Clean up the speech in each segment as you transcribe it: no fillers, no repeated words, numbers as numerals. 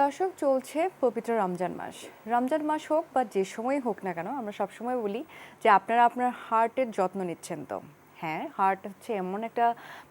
দর্শক, চলছে পবিত্র রমজান মাস। রমজান মাস হোক বা যে সময় হোক না কেন, আমরা সবসময় বলি যে আপনারা আপনার হার্টের যত্ন নিচ্ছেন। তো হ্যাঁ, হার্ট হচ্ছে এমন একটা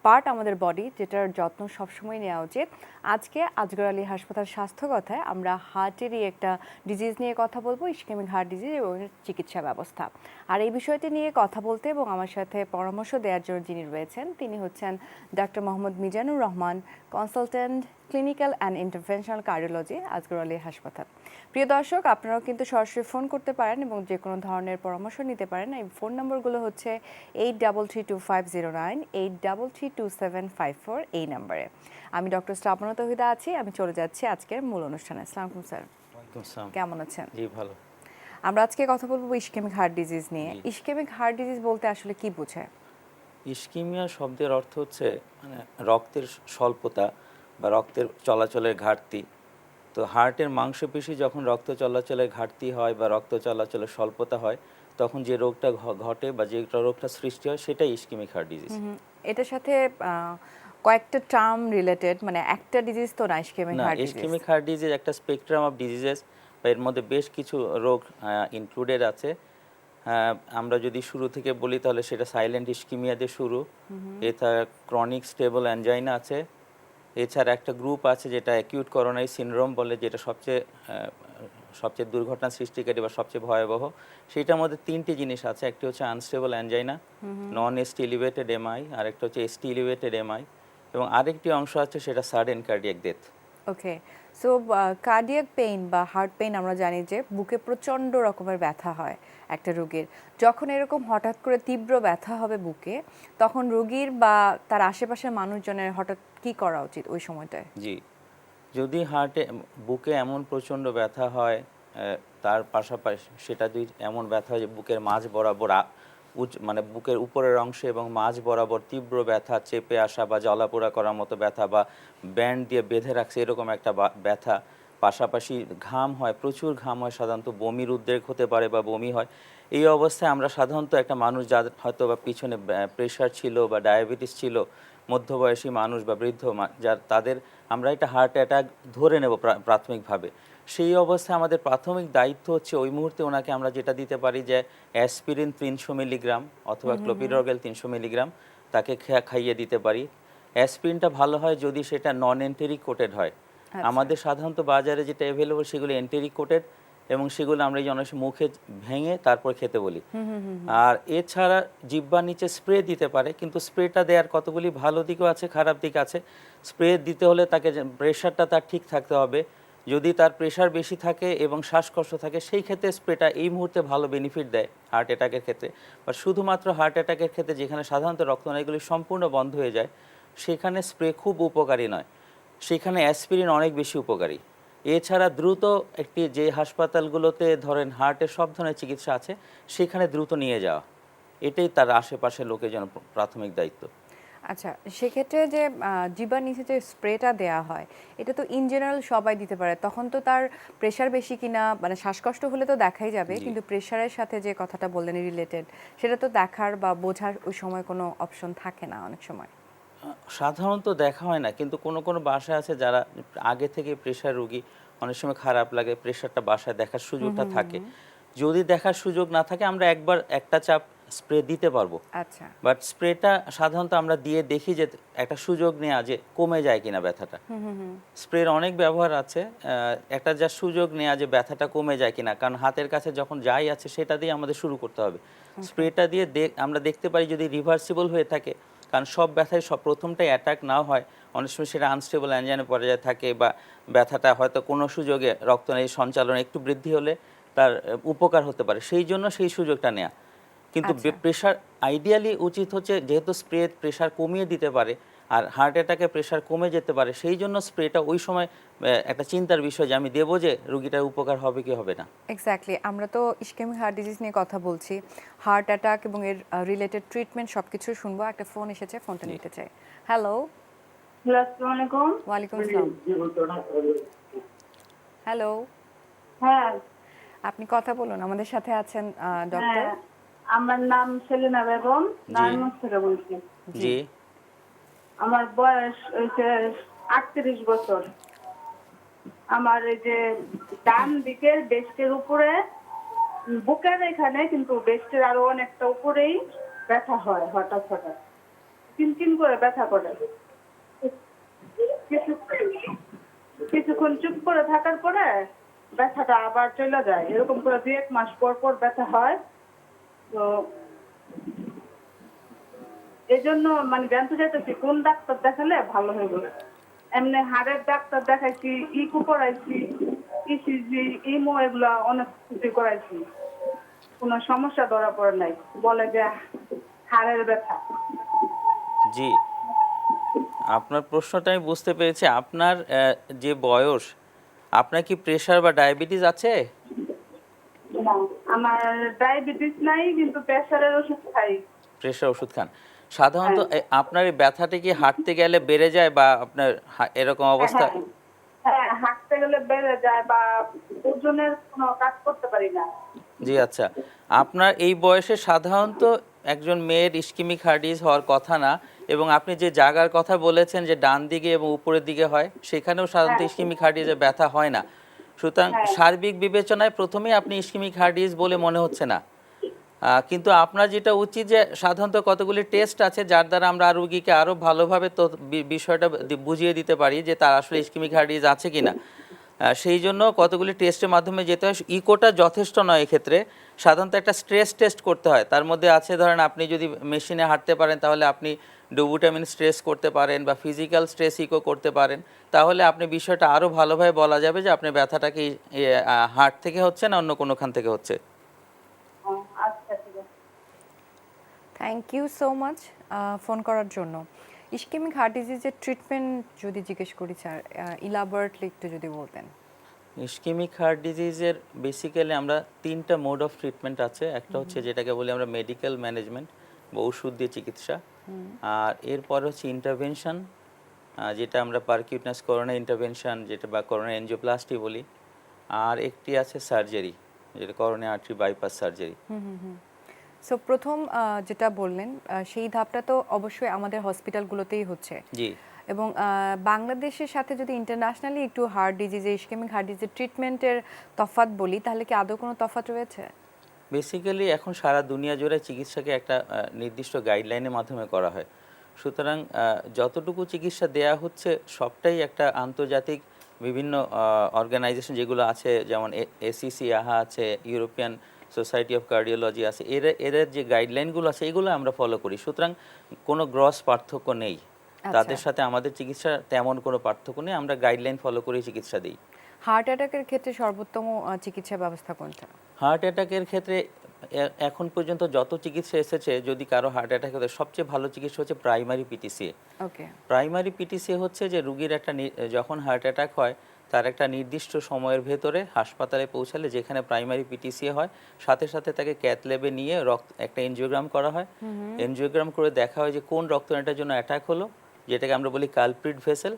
পার্ট আমাদের বডি যেটার যত্ন সবসময় নেওয়া উচিত। আজকে আজগর আলী হাসপাতাল স্বাস্থ্য কথায় আমরা হার্টেরই একটা ডিজিজ নিয়ে কথা বলবো, ইসকেমিক হার্ট ডিজিজ এবং এর চিকিৎসা ব্যবস্থা। আর এই বিষয়টি নিয়ে কথা বলতে এবং আমার সাথে পরামর্শ দেওয়ার জন্য যিনি রয়েছেন তিনি হচ্ছেন doctor Mohammad Mizanur Rahman, consultant clinical and interventional cardiology, Azgar Ali হাসপাতাল। প্রিয় দর্শক, আপনারাও কিন্তু সরাসরি ফোন করতে পারেন এবং যে কোনো ধরনের পরামর্শ নিতে পারেন। এই ফোন নম্বরগুলো হচ্ছে 83325098, 83322754 এই নাম্বারে। আমি ডক্টর শ্রাবণা তৌহিদা আছি। আমি চলে যাচ্ছি আজকের মূল অনুষ্ঠানে। আসসালামু আলাইকুম স্যার। কেমন আছেন? জি ভালো। আমরা আজকে কথা বলবো ইসকেমিক হার্ট ডিজিজ নিয়ে। ইসকেমিক হার্ট ডিজিজ বলতে আসলে কি বোঝায়? ইসকিমিয়া শব্দের অর্থ হচ্ছে মানে রক্তের স্বল্পতা বা রক্তের চলাচলের ঘাটতি। তো হার্টের মাংসপেশি যখন রক্ত চলাচলের ঘাটতি হয় বা রক্ত চলাচলের স্বল্পতা হয়, তখন যে রোগটা ঘটে বা যে রোগটা সৃষ্টি হয় সেটাই ইসকিমিক হার্ট ডিজিজ। এটার সাথে কয়েকটা টার্ম রিলেটেড, মানে একটা ডিজিজ তো না ইসকেমিক না, heart disease. Ischaemic heart disease একটা স্পেকট্রাম অফ ডিজিজেস, বা এর মধ্যে বেশ কিছু রোগ ইনক্লুডেড আছে। আমরা যদি শুরু থেকে বলি তাহলে সেটা সাইলেন্ট ইসকিমিয়া দিয়ে শুরু। এছাড়া ক্রনিক স্টেবল অ্যানজাইনা আছে। এছাড়া একটা গ্রুপ আছে যেটা অ্যাকিউট করোনারি সিনড্রোম বলে, যেটা সবচেয়ে দুর্ঘটনা সৃষ্টিকারী বা সবচেয়ে ভয়াবহ। সেটার মধ্যে তিনটি জিনিস আছে। একটি হচ্ছে unstable angina, non ST elevated MI, আর একটা হচ্ছে এসটি এলিভেটেড এমআই, এবং আরেকটি অংশ আছে সেটা সাডেন কার্ডিয়াক ডেথ। ওকে, সো কার্ডিয়াক পেইন বা হার্ট পেইন আমরা জানি যে বুকে প্রচণ্ড রকমের ব্যথা হয় একটা রোগীর। যখন এরকম হঠাৎ করে তীব্র ব্যথা হবে বুকে, তখন রোগীর বা তার আশেপাশের মানুষজনের হঠাৎ কি করা উচিত ওই সময়টায়? জি, যদি বুকে এমন প্রচণ্ড ব্যথা হয়, তার পাশাপাশি সেটা যদি এমন ব্যথা হয় যে বুকের মাঝ বরাবর মানে বুকের উপরের অংশে এবং মাঝ বরাবর তীব্র ব্যথা, চেপে আসা বা জ্বালাপোড়া করার মতো ব্যথা, বা ব্যান্ড দিয়ে বেঁধে রাখছে এরকম একটা ব্যথা, পাশাপাশি ঘাম হয়, প্রচুর ঘাম হয়, সাধারণত বমির উদ্রেক হতে পারে বা বমি হয়। এই অবস্থায় আমরা সাধারণত একটা মানুষ যাদের হয়তো বা পিছনে প্রেশার ছিল বা ডায়াবেটিস ছিল, মধ্যবয়সী মানুষ বা বৃদ্ধ তাদের আমরা একটা হার্ট অ্যাটাক ধরে নেব প্রাথমিকভাবে। সেই অবস্থায় আমাদের প্রাথমিক দায়িত্ব হচ্ছে ওই মুহূর্তে ওনাকে আমরা যেটা দিতে পারি যে অ্যাসপিরিন 300 মিলিগ্রাম অথবা ক্লোপিডোগ্রেল 300 মিলিগ্রাম তাকে খাইয়ে দিতে পারি। অ্যাসপিরিনটা ভালো হয় যদি সেটা নন এন্টেরিক কোটেড হয়। আমাদের সাধারণত বাজারে যেটা অ্যাভেলেবল সেগুলো এন্টেরিক কোটেড, এবং সেগুলো আমরা এই যে অনেক সময় মুখে ভেঙে তারপর খেতে বলি। আর এছাড়া জিহ্বার নিচে স্প্রে দিতে পারে, কিন্তু স্প্রেটা দেওয়ার কতগুলি ভালো দিকও আছে, খারাপ দিক আছে। স্প্রে দিতে হলে তাকে প্রেশারটা তার ঠিক থাকতে হবে। যদি তার প্রেশার বেশি থাকে এবং শ্বাসকষ্ট থাকে, সেই ক্ষেত্রে স্প্রেটা এই মুহূর্তে ভালো বেনিফিট দেয় হার্ট অ্যাটাকের ক্ষেত্রে। বা শুধুমাত্র হার্ট অ্যাটাকের ক্ষেত্রে যেখানে সাধারণত রক্তনালীগুলি সম্পূর্ণ বন্ধ হয়ে যায়, সেখানে স্প্রে খুব উপকারী নয়, সেখানে অ্যাসপিরিন অনেক বেশি উপকারী। এছাড়া দ্রুত যে হাসপাতালগুলোতে ধরেন হার্টের সব ধরনের চিকিৎসা আছে, সেখানে দ্রুত নিয়ে যাওয়া, এটাই তার আশেপাশের লোকের জন্য প্রাথমিক দায়িত্ব। আচ্ছা, সেক্ষেত্রে যে জিহ্বার নিচে যে স্প্রেটা দেওয়া হয়, এটা তো ইন জেনারেল সবাই দিতে পারে। তখন তো তার প্রেশার বেশি কিনা, মানে শ্বাসকষ্ট হলে তো দেখাই যাবে, কিন্তু প্রেশারের সাথে যে কথাটা বললেন রিলেটেড, সেটা তো দেখার বা বোঝার ওই সময় কোনো অপশন থাকে না অনেক সময়। সাধারণত দেখা হয় না, কিন্তু কোনো কোনো বাসায় আছে যারা আগে থেকে প্রেশার রোগী, অনেক সময় খারাপ লাগে, প্রেশারটা বাসায় দেখার সুযোগটা থাকে। যদি দেখার সুযোগ না থাকে, আমরা একবার একটা চাপ স্প্রে দিতে পারবো। আচ্ছা, বাট স্প্রেটা সাধারণত আমরা দিয়ে দেখি যে একটা সুযোগ নেওয়া যে কমে যায় কিনা ব্যথাটা। স্প্রের অনেক ব্যবহার আছে, একটা যা সুযোগ নেওয়া যে ব্যথাটা কমে যায় কিনা, কারণ হাতের কাছে যখন যাই আছে সেটা দিয়ে আমাদের শুরু করতে হবে। স্প্রেটা দিয়ে আমরা দেখতে পারি যদি রিভার্সিবল হয়ে থাকে, কারণ সব ব্যথায় প্রথমটাই অ্যাটাক নাও হয়, অনেক সময় সেটা আনস্টেবল অ্যানজাইনা পর্যায়ে থাকে, বা ব্যথাটা হয়তো কোনো সুযোগে রক্তনালী সঞ্চালন একটু বৃদ্ধি হলে তার উপকার হতে পারে, সেই জন্য সেই সুযোগটা নেওয়া। কিন্তু প্রেশার আইডিয়ালি উচিত হচ্ছে, যেহেতু স্প্রে প্রেশার কমিয়ে দিতে পারে আর হার্ট অ্যাটাকে প্রেশার কমে যেতে পারে, সেই জন্য স্প্রেটা ওই সময় একটা চিন্তার বিষয় যে আমি দেবো যে রুগীটার উপকার হবে কি হবে না। এক্স্যাক্টলি। আমরা তো ইসকেমিক হার্ট ডিজিজ নিয়ে কথা বলছি, হার্ট অ্যাটাক এবং এর রিলেটেড ট্রিটমেন্ট সবকিছু শুনবো। একটা ফোন এসেছে, ফোনটা নিতে চাই। হ্যালো। আসসালামু আলাইকুম। ওয়ালাইকুম আসসালাম। হ্যালো। হ্যাঁ, আপনি কথা বলুন, আমাদের সাথে আছেন ডক্টর। হ্যাঁ, আমার নাম সেলিনা বেগম, জি নারায়ণগঞ্জ থেকে বলছি। জি আমার বয়স হয়েছে 38 বছর। আমার এই যে ডান দিকের বেস্টের উপরে বুকের এখানে, কিন্তু বেস্টের আরো অনেকটা উপরেই ব্যথা হয় হঠাৎ হঠাৎ, কিনকিন করে ব্যথা করে। কিছু- কিছুক্ষণ চুপ করে থাকার পরে ব্যথাটা আবার চলে যায়, এরকম করে 2-1 মাস পর পর ব্যথা হয়। তো এই জন্য মানে জানতে চাইতেছি কোন ডাক্তার দেখালে ভালো হবে। এমনি হাড়ের ডাক্তার দেখাইছি, ইকো করাইছি, ইসিজি, ইমো, এগুলা অনেক কিছু করাইছি, কোনো সমস্যা ধরা পড়ে নাই। বলে যে হাড়ের ব্যথা। জি, আপনার প্রশ্নটা আমি বুঝতে পেরেছি। আপনার যে বয়স, আপনার কি প্রেশার বা ডায়াবেটিস আছে? না, আমার ডায়াবেটিস নাই, কিন্তু প্রেশারের ওষুধ খাই। প্রেশার ওষুধ খান। সাধারণত হ্যাঁ আপনার এই ব্যথাটা কি হাঁটতে গেলে বেড়ে যায়, বা আপনার এরকম অবস্থা? হ্যাঁ হ্যাঁ, হাঁটতে গেলে বেড়ে যায়, বা ওজনের কোনো কাজ করতে পারি না। জি, আচ্ছা। আপনার এই বয়সে সাধারণত একজন মেয়ের ইসকিমিক হার্ট ডিজিজ হওয়ার কথা না, এবং আপনি যে জায়গার কথা বলেছেন যে ডান দিকে এবং উপরের দিকে হয়, সেখানেও সাধারণত হ্যাঁ ইসকিমিক হার্ট ডিজিজে ব্যথা হয় না। সুতরাং হ্যাঁ সার্বিক বিবেচনায় প্রথমেই আপনি ইসকিমিক হার্ট ডিজিজ বলে মনে হচ্ছে না। কিন্তু আপনার যেটা উচিত, যে সাধারণত কতগুলি টেস্ট আছে যার দ্বারা আমরা রোগীকে আরও ভালোভাবে তো বিষয়টা বুঝিয়ে দিতে পারি যে তার আসলে ইসকিমিক হার্ট ডিজিজ আছে কিনা। সেই জন্য কতগুলি টেস্টের মাধ্যমে যেতে হয়। ইকোটা যথেষ্ট নয় এক্ষেত্রে। সাধারণত একটা স্ট্রেস টেস্ট করতে হয়। তার মধ্যে আছে, ধরেন আপনি যদি মেশিনে হাঁটতে পারেন তাহলে আপনি ডোবুটামিন স্ট্রেস করতে পারেন, বা ফিজিক্যাল স্ট্রেস ইকো করতে পারেন। তাহলে আপনি বিষয়টা আরও ভালোভাবে বলা যাবে যে আপনার ব্যথাটা কি হার্ট থেকে হচ্ছে না অন্য কোনোখান থেকে হচ্ছে। আচ্ছা, ঠিক আছে। Thank you so much phone করার জন্য। ইসকেমিক হার্ট ডিজিজের ট্রিটমেন্ট যদি জিজ্ঞেস করি স্যার, ইলাবরেটলি একটু যদি বলতেন। ইসকেমিক হার্ট ডিজিজের বেসিক্যালি আমরা 3টা মোড অফ ট্রিটমেন্ট আছে। একটা হচ্ছে যেটাকে বলি আমরা মেডিকেল ম্যানেজমেন্ট বা ওষুধ দিয়ে চিকিৎসা, আর এরপর হচ্ছে ইন্টারভেনশন, যেটা আমরা পারকিউটনাস করোনা ইন্টারভেনশন, যেটা বা করোনা এনজিওপ্লাস্টি বলি, আর একটি আছে সার্জারি, যেটা corona artery bypass surgery. So প্রথম যেটা বললেন, সেই ধাপটা তো অবশ্যই আমাদের হসপিটালগুলোতেই হচ্ছে। জি, এবং বাংলাদেশের সাথে যদি ইন্টারন্যাশনালি একটু হার্ট ডিজিজে, ইসকেমিক হার্ট ডিজিজের ট্রিটমেন্টের তফাৎ বলি, তাহলে কি আদৌ কোনো তফাৎ রয়েছে? বেসিক্যালি এখন সারা দুনিয়া জুড়ে চিকিৎসাকে একটা নির্দিষ্ট গাইডলাইনের মাধ্যমে করা হয়। সুতরাং যতটুকু চিকিৎসা দেয়া হচ্ছে সবটাই একটা আন্তর্জাতিক বিভিন্ন অর্গানাইজেশন যেগুলো আছে, যেমন এসিসি আহা আছে, ইউরোপিয়ান সোসাইটি অফ কার্ডিওলজি আছে, এদের যে গাইডলাইনগুলো আছে এগুলো আমরা ফলো করি। সুতরাং কোনো গ্রস পার্থক্য নেই তাদের সাথে আমাদের চিকিৎসা, তেমন কোনো পার্থক্য নেই। আমরা গাইডলাইন ফলো করে চিকিৎসা দিই। হার্ট অ্যাটাকের ক্ষেত্রে সর্বোত্তম চিকিৎসা ব্যবস্থা কোনটা? হার্ট অ্যাটাকের ক্ষেত্রে এখন পর্যন্ত যত চিকিৎসা এসেছে, যদি কারো হার্ট অ্যাটাক হতে, সবচেয়ে ভালো চিকিৎসা হচ্ছে প্রাইমারি পিটিসিএ। ওকে। প্রাইমারি পিটিসিএ হচ্ছে যে রুগীর একটা যখন হার্ট অ্যাটাক হয় তার একটা নির্দিষ্ট সময়ের ভেতরে হাসপাতালে পৌঁছালে, যেখানে প্রাইমারি পিটিসিএ হয়, সাথে সাথে তাকে ক্যাথ ল্যাবে নিয়ে একটা এনজিওগ্রাম করা হয়। এনজিওগ্রাম করে দেখা হয় যে কোন রক্তনালীটার জন্য অ্যাটাক হলো, যেটাকে আমরা বলি কালপ্রিট ভেসেল।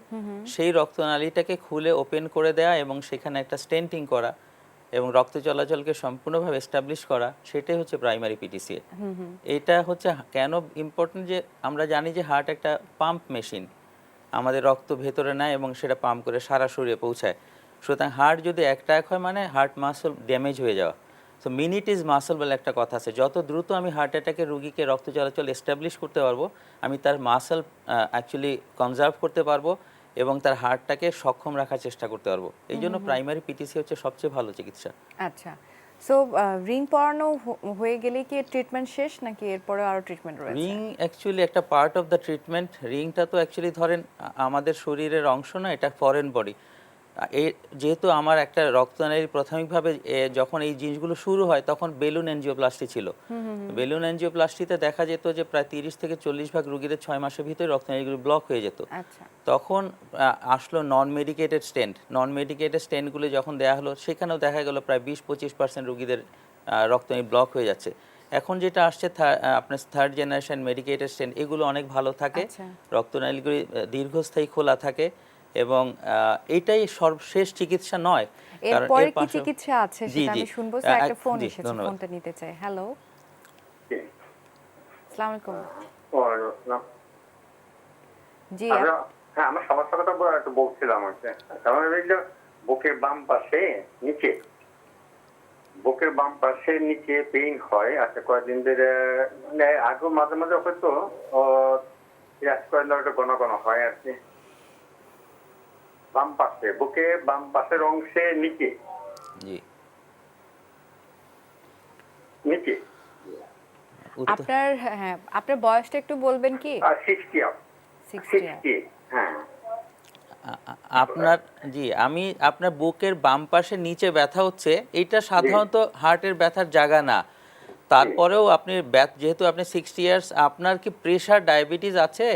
সেই রক্তনালীটাকে খুলে ওপেন করে দেয়া এবং সেখানে একটা স্টেন্টিং করা এবং রক্ত চলাচলকে সম্পূর্ণভাবে এস্টাবলিশ করা, সেটাই হচ্ছে প্রাইমারি পিটিসিএ। এটা হচ্ছে কেন ইম্পর্টেন্ট, যে আমরা জানি যে হার্ট একটা পাম্প মেশিন, আমাদের রক্ত ভেতরে নেয় এবং সেটা পাম্প করে সারা শরীরে পৌঁছায়। সুতরাং হার্ট যদি অ্যাটাক হয় মানে হার্ট মাসল ড্যামেজ হয়ে যাওয়া। তো মিনিট ইজ মাসল বলে একটা কথা আছে। যত দ্রুত আমি হার্ট অ্যাটাকের রুগীকে রক্ত চলাচল এস্টাবলিশ করতে পারবো, আমি তার মাসল অ্যাকচুয়ালি কনজার্ভ করতে পারবো এবং তার হার্টটাকে সক্ষম রাখার চেষ্টা করতে পারবো। এই জন্য প্রাইমারি পিটিসি হচ্ছে সবচেয়ে ভালো চিকিৎসা। আচ্ছা। সো রিং পরানো হয়ে গেলে কি ট্রিটমেন্ট শেষ, নাকি এরপরে আরো ট্রিটমেন্ট রয়েছে? রিং অ্যাকচুয়ালি একটা পার্ট অফ দ্য ট্রিটমেন্ট। রিংটা তো অ্যাকচুয়ালি ধরেন আমাদের শরীরের অংশ না, এটা ফরেন বডি। যেহেতু আমার একটা রক্তনালীর প্রাথমিকভাবে যখন এই জিনিসগুলো শুরু হয় তখন বেলুন এনজিওপ্লাস্টি ছিল। বেলুন এনজিওপ্লাস্টিতে দেখা যেত যে প্রায় 30 থেকে 40% রোগীদের 6 মাসের ভিতরে রক্তনালীগুলো ব্লক হয়ে যেত। আচ্ছা। তখন আসলো নন মেডিকেটেড স্টেন্ট। নন মেডিকেটেড স্টেন্টগুলো যখন দেওয়া হলো, সেখানেও দেখা গেল প্রায় 20-25% রোগীদের রক্তনালী ব্লক হয়ে যাচ্ছে। এখন যেটা আসছে আপনার থার্ড জেনারেশন মেডিকেটেড স্টেন্ট, এগুলো অনেক ভালো থাকে, রক্তনালীগুলি দীর্ঘস্থায়ী খোলা থাকে এবং এটাই সর্বশেষ চিকিৎসা নয়। কারণ এরপরে এর কি চিকিৎসা আছে সেটা আমি শুনবো। স্যার একটা ফোন এসেছে, ফোনটা নিতে চাই। হ্যালো, আসসালামু আলাইকুম। জি হ্যাঁ, আমার সমস্যার কথা একটু বলছিলাম আর কি। কারণ এই যে বুকের বাম পাশে নিচে, বুকের বাম পাশে নিচে পেইন হয়। আচ্ছা, কয়েকদিন ধরে মানে আগে মাঝে মাঝে হয়তো ঘন ঘন হয় আর কি। বাম পাশে, বুকে বাম পাশের অংশে নিচে জি। নিচে উত্তর আপনার হ্যাঁ আপনার বয়সটা একটু বলবেন কি? 60 আপ, 60 60। হ্যাঁ, আপনার জি, আমি আপনার বুকের বাম পাশে নিচে ব্যথা হচ্ছে, এটা সাধারণত হার্টের ব্যথার জায়গা না। তারপরেও আপনি যেহেতু আপনি 60 ইয়ার্স, আপনার কি প্রেশার ডায়াবেটিস আছে?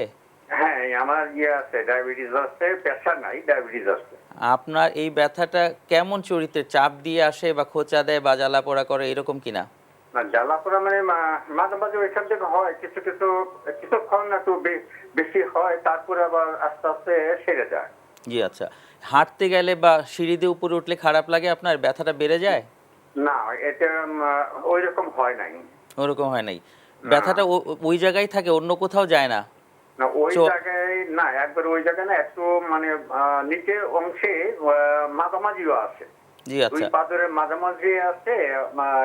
হ্যাঁ, আমার আছে, ডায়াবেটিস আছে, প্রেশার নাই, ডায়াবেটিস আছে। আপনার এই ব্যথাটা কেমন চরিত্রের, চাপ দিয়ে আসে বা খোঁচা দেয় বা জ্বালা পোড়া করে এরকম কিনা? না, জ্বালাপোড়া মানে মাঝে মাঝে ওইখান থেকে হয়, কিছু কিছু কিছুক্ষণ একটু বেশি হয়, তারপরে আবার আস্তে আস্তে সেরে যায়। জি আচ্ছা, হাঁটতে গেলে বা সিঁড়ি দিয়ে উপরে উঠলে খারাপ লাগে, আপনার ব্যথাটা বেড়ে যায়? না, এটা ওই রকম হয় নাই। ওরকম হয় নাই? না। ব্যথাটা ওই জায়গায় থাকে, অন্য কোথাও যায় না? না, ওই চো- জায়গায় না, একবার ওই জায়গায় না, একটু মানে নিচের অংশে মাঝামাঝিও আছে। জি দুই আচ্ছা। পাদরের মাঝামাঝি আছে,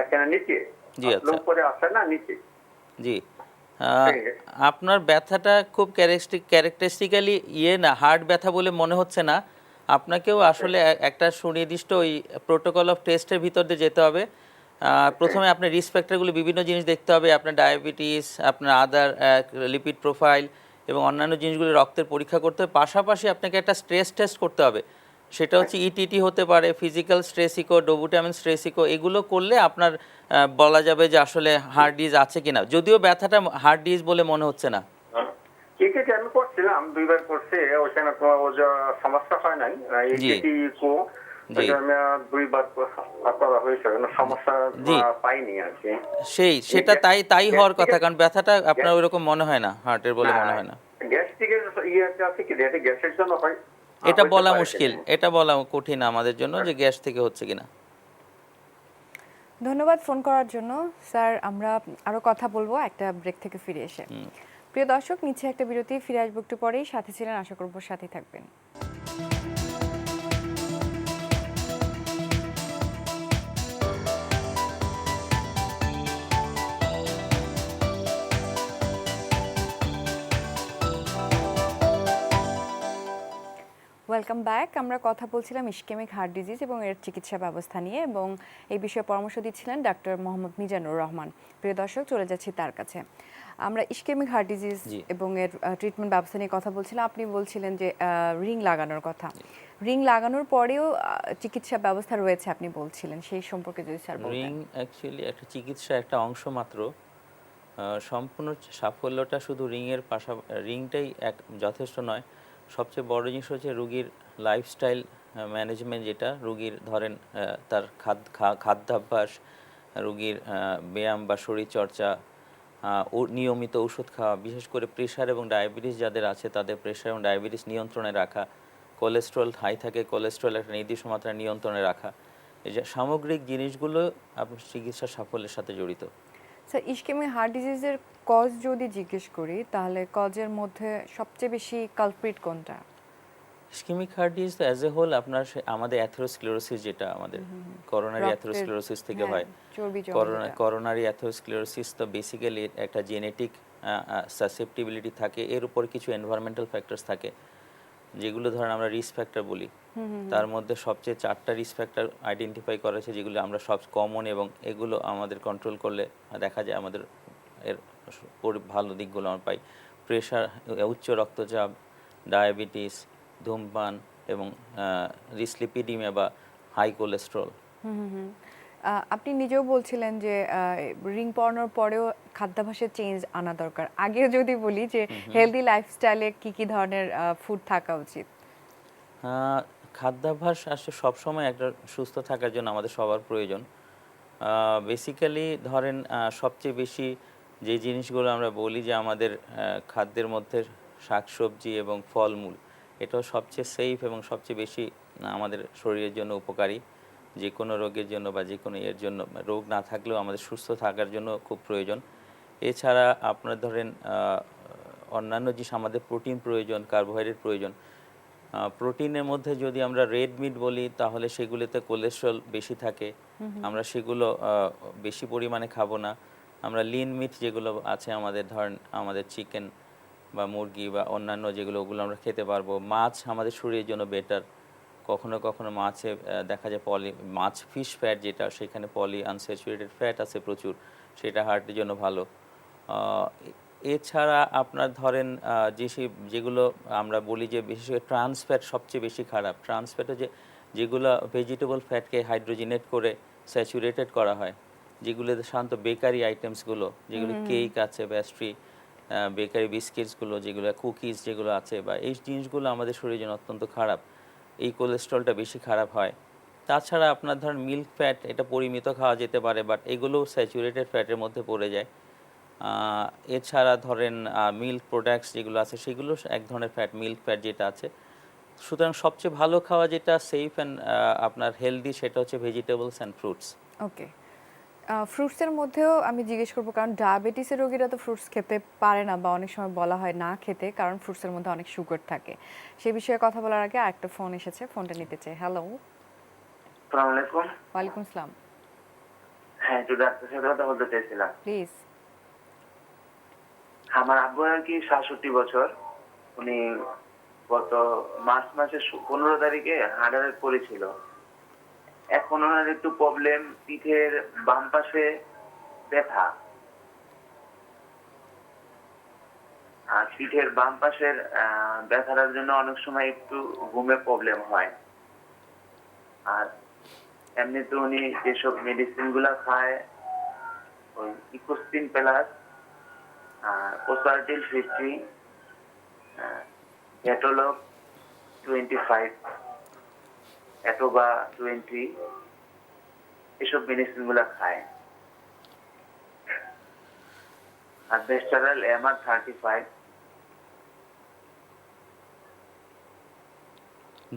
এখানে নিচে। জি আচ্ছা। উপরে আছে না, নিচে। জি। আপনার ব্যথাটা খুব ক্যারেক্টারিস্টিক্যালি না, হার্ট ব্যথা বলে মনে হচ্ছে না। আপনাকেও আসলে একটা সুনির্দিষ্ট ওই প্রোটোকল অফ টেস্টের ভিতর দিয়ে যেতে হবে। প্রথমে আপনার রিস্ক ফ্যাক্টরগুলো বিভিন্ন জিনিস দেখতে হবে, আপনার ডায়াবেটিস, আপনার আদার লিপিড প্রোফাইল এবং অন্যান্য জিনিসগুলো রক্তের পরীক্ষা করতে হবে। পাশাপাশি আপনাকে একটা স্ট্রেস টেস্ট করতে হবে, সেটা হচ্ছে ইটিটি হতে পারে, physical stress echo, dobutamine stress echo. এগুলো করলে আপনার বলা যাবে যে আসলে হার্ট ডিজিজ আছে কিনা, যদিও ব্যথাটা হার্ট ডিজিজ বলে মনে হচ্ছে না। ইটিটি আমি করছিলাম, দুইবার করছি, ওইখানে কোনো সমস্যা হয় নাই। জি। ইটিটি কো জি। আমি দুইবার করা হয়েছে, কোনো সমস্যা জি। পাইনি আর কি। সেটা তাই হওয়ার কথা, কারণ ব্যথাটা আপনার ওইরকম মনে হয় না হার্টের বলে মনে হয় না। গ্যাস্ট্রিকের ইয়েটা আছে কি, এটা গ্যাসের জন্য হয়? এটা হইতে বলা পারে মুশকিল, কিনা। এটা বলা কঠিন আমাদের জন্য যে গ্যাস থেকে হচ্ছে কিনা। ধন্যবাদ ফোন করার জন্য স্যার। আমরা আরো কথা বলবো একটা ব্রেক থেকে ফিরে এসে। প্রিয় দর্শক, নিচে একটা বিরতি, ফিরে আসবো একটু পরেই। সাথে ছিলেন, আশা করবো সাথে থাকবেন। Welcome back. আমরা কথা বলছিলাম ইসকেমিক হার্ট ডিজিজ এবং এর চিকিৎসা ব্যবস্থা নিয়ে, এবং এই বিষয়ে পরামর্শ দিচ্ছিলেন ডাক্তার মোহাম্মদ মিজানুর রহমান। প্রিয় দর্শক, চলে যাচ্ছি তার কাছে। আমরা ইসকেমিক হার্ট ডিজিজ এবং এর ট্রিটমেন্ট ব্যবস্থা নিয়ে কথা বলছিলাম। আপনি বলছিলেন যে রিং লাগানোর কথা। রিং লাগানোর পরেও চিকিৎসা ব্যবস্থা রয়েছে আপনি বলছিলেন, সেই সম্পর্কে যদি স্যার বলতেন। রিং অ্যাকচুয়ালি একটা চিকিৎসা, একটা অংশ মাত্র। সম্পূর্ণ সাফল্যটা শুধু রিংটাই যথেষ্ট নয়। সবচেয়ে বড় জিনিস হচ্ছে রুগীর লাইফস্টাইল ম্যানেজমেন্ট, যেটা রুগীর ধরেন তার খাদ্যাভ্যাস, রুগীর ব্যায়াম বা শরীরচর্চা, নিয়মিত ওষুধ খাওয়া, বিশেষ করে প্রেশার এবং ডায়াবেটিস যাদের আছে তাদের প্রেশার এবং ডায়াবেটিস নিয়ন্ত্রণে রাখা, কোলেস্ট্রল হাই থাকে, কোলেস্ট্রল একটা নির্দিষ্ট মাত্রায় নিয়ন্ত্রণে রাখা, এই যে সামগ্রিক জিনিসগুলো আপনার চিকিৎসার সাফল্যের সাথে জড়িত। স্যার, ইসকেমিক হার্ট ডিজিজের কজ যদি জিজ্ঞেস করি, তাহলে কজের মধ্যে সবচেয়ে বেশি কালপ্রিট কোনটা? Ischemic heart disease as a whole আপনার আমাদের অ্যাথেরোস্ক্লেরোসিস, যেটা আমাদের করোনারি অ্যাথেরোস্ক্লেরোসিস থেকে হয়। করোনারি অ্যাথেরোস্ক্লেরোসিস তো বেসিক্যালি একটা জেনেটিক সাসেপ্টিবিলিটি থাকে, এর উপর কিছু এনভায়রনমেন্টাল ফ্যাক্টরস থাকে, যেগুলো ধরেন আমরা রিস্ক ফ্যাক্টর বলি। তার মধ্যে সবচেয়ে 4টা রিস্ক ফ্যাক্টর আইডেন্টিফাই করা হয়েছে, যেগুলো আমরা সব কমন, এবং এগুলো আমাদের কন্ট্রোল করলে দেখা যায় আমাদের এর ভালো দিকগুলো আমরা পাই। প্রেশার, উচ্চ রক্তচাপ, ডায়াবেটিস, ধূমপান এবং ডিসলিপিডিমিয়া বা হাই কোলেস্ট্রল। আপনি নিজেও বলছিলেন যে রিং পরানোর পরেও খাদ্যাভ্যাসের চেঞ্জ আনা দরকার। আগে যদি বলি যে হেলদি লাইফস্টাইলে কি ধরনের ফুড থাকা উচিত? খাদ্যাভ্যাস আসলে সবসময় একটা সুস্থ থাকার জন্য আমাদের সবার প্রয়োজন। বেসিক্যালি ধরেন সবচেয়ে বেশি যে জিনিসগুলো আমরা বলি যে আমাদের খাদ্যের মধ্যে শাকসবজি এবং ফলমূল, এটাও সবচেয়ে সেফ এবং সবচেয়ে বেশি আমাদের শরীরের জন্য উপকারী। যে কোনো রোগের জন্য বা যে কোনো এর জন্য, রোগ না থাকলেও আমাদের সুস্থ থাকার জন্য খুব প্রয়োজন। এছাড়া আপনার ধরেন অন্যান্য জিনিস, আমাদের প্রোটিন প্রয়োজন, কার্বোহাইড্রেট প্রয়োজন। প্রোটিনের মধ্যে যদি আমরা রেড মিট বলি তাহলে সেগুলোতে কোলেস্ট্রল বেশি থাকে, আমরা সেগুলো বেশি পরিমাণে খাবো না। আমরা লিন মিট যেগুলো আছে আমাদের, ধরেন আমাদের চিকেন বা মুরগি বা অন্যান্য যেগুলো, ওগুলো আমরা খেতে পারবো। মাছ আমাদের শরীরের জন্য বেটার। কখনো কখনো মাছে দেখা যায় মাছ ফিশ ফ্যাট যেটা, সেখানে পলি আনস্যাচুরেটেড ফ্যাট আছে প্রচুর, সেটা হার্টের জন্য ভালো। এছাড়া আপনার ধরেন যেগুলো আমরা বলি যে বিশেষ করে ট্রান্স ফ্যাট সবচেয়ে বেশি খারাপ। ট্রান্স ফ্যাট হচ্ছে যেগুলো ভেজিটেবল ফ্যাটকে হাইড্রোজিনেট করে স্যাচুরেটেড করা হয়, যেগুলো সাধারণত বেকারি আইটেমসগুলো, যেগুলো কেক আছে, প্যাস্ট্রি, বেকারি বিস্কিটসগুলো, যেগুলো কুকিজ যেগুলো আছে, বা এই জিনিসগুলো আমাদের শরীরের জন্য অত্যন্ত খারাপ। এই কোলেস্ট্রলটা বেশি খারাপ হয়। তাছাড়া আপনার ধরেন মিল্ক ফ্যাট, এটা পরিমিত খাওয়া যেতে পারে, বাট এগুলো স্যাচুরেটেড ফ্যাটের মধ্যে পড়ে যায়। এছাড়া ধরেন মিল্ক প্রোডাক্টস যেগুলো আছে সেগুলো এক ধরনের ফ্যাট, মিল্ক ফ্যাট যেটা আছে। সুতরাং সবচেয়ে ভালো খাওয়া যেটা সেফ অ্যান্ড আপনার হেলদি, সেটা হচ্ছে ভেজিটেবলস অ্যান্ড ফ্রুটস। ওকে, ফ্রুটসের মধ্যেও আমি জিজ্ঞেস করবো, কারণ ডায়াবেটিসের রোগীরা তো ফ্রুটস খেতে পারে না, বা অনেক সময় বলা হয় না খেতে, কারণ ফ্রুটসের মধ্যে অনেক সুগার থাকে। সেই বিষয়ে কথা বলার আগে আরেকটা ফোন এসেছে, ফোনটা নিতে চাই। হ্যালো। আসসালামু আলাইকুম। ওয়ালাইকুম আসসালাম। হ্যাঁ, একটু ডাক্তারের সাথে কথা বলতে চাইছিলাম। প্লিজ। আমার আব্বু আর কি 67 বছর। উনি গত মার্চ মাসের 15 তারিখে হার্টের পড়েছিল। এখন ওনার একটু প্রবলেম, পিঠের বাম পাশে ব্যথা, আর পিঠের বাম পাশের ব্যথাটার জন্য অনেক সময় একটু ঘুমে প্রবলেম হয়। আর এমনিতে উনি যেসব মেডিসিন গুলা খায়, ওই ইকোস্টিন প্লাস, ওসার্টিল 50, হেটোলক 25, এটোবা 20, এসব মেডিসিন গুলা খায়। আর বেস্টারাল MR 35।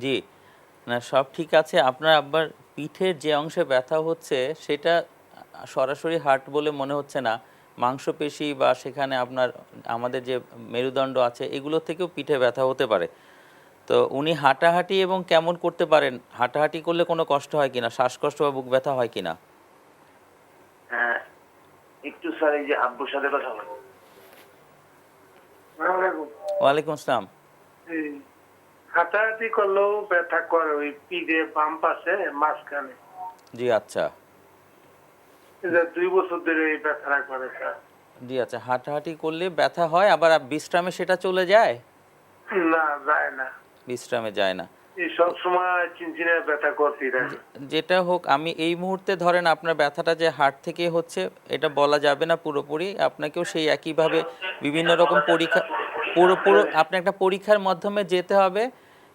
জি, না সব ঠিক আছে। আপনার আবার পিঠের যে অংশে ব্যথা হচ্ছে সেটা সরাসরি হার্ট বলে মনে হচ্ছে না, মাংসপেশি বা সেখানে আপনার আমাদের যে মেরুদণ্ড আছে এগুলো থেকেও পিঠে ব্যথা হতে পারে। তো উনি হাঁটাহাঁটি এবং কেমন করতে পারেন, হাঁটাহাঁটি করলে কোনো কষ্ট হয় কিনা, শ্বাসকষ্ট বা বুক ব্যথা হয় কিনা? হ্যাঁ, একটু স্যার এই যে আব্বুর সাথে কথা বলবো। ওয়ালাইকুম আসসালাম। হাঁটাহাঁটি করলেও ব্যথা করে ওই পিঠে বাম পাশে মাঝখানে। জি আচ্ছা। 2 বছর ধরে এই ব্যথাটা করে স্যার। জি আচ্ছা, হাঁটাহাঁটি করলে ব্যথা হয়, আবার বিশ্রামে সেটা চলে যায়? না, যায় না, বিশ্রামে যায় না। এই সব সময় চিনচিনে ব্যথা করতেই থাকে। যেটা হোক, আমি এই মুহূর্তে ধরেন আপনার ব্যথাটা যে হার্ট থেকে হচ্ছে এটা বলা যাবে না পুরোপুরি। আপনাকেও সেই একইভাবে বিভিন্ন রকম পরীক্ষা, পুরো আপনি একটা পরীক্ষার মাধ্যমে যেতে হবে,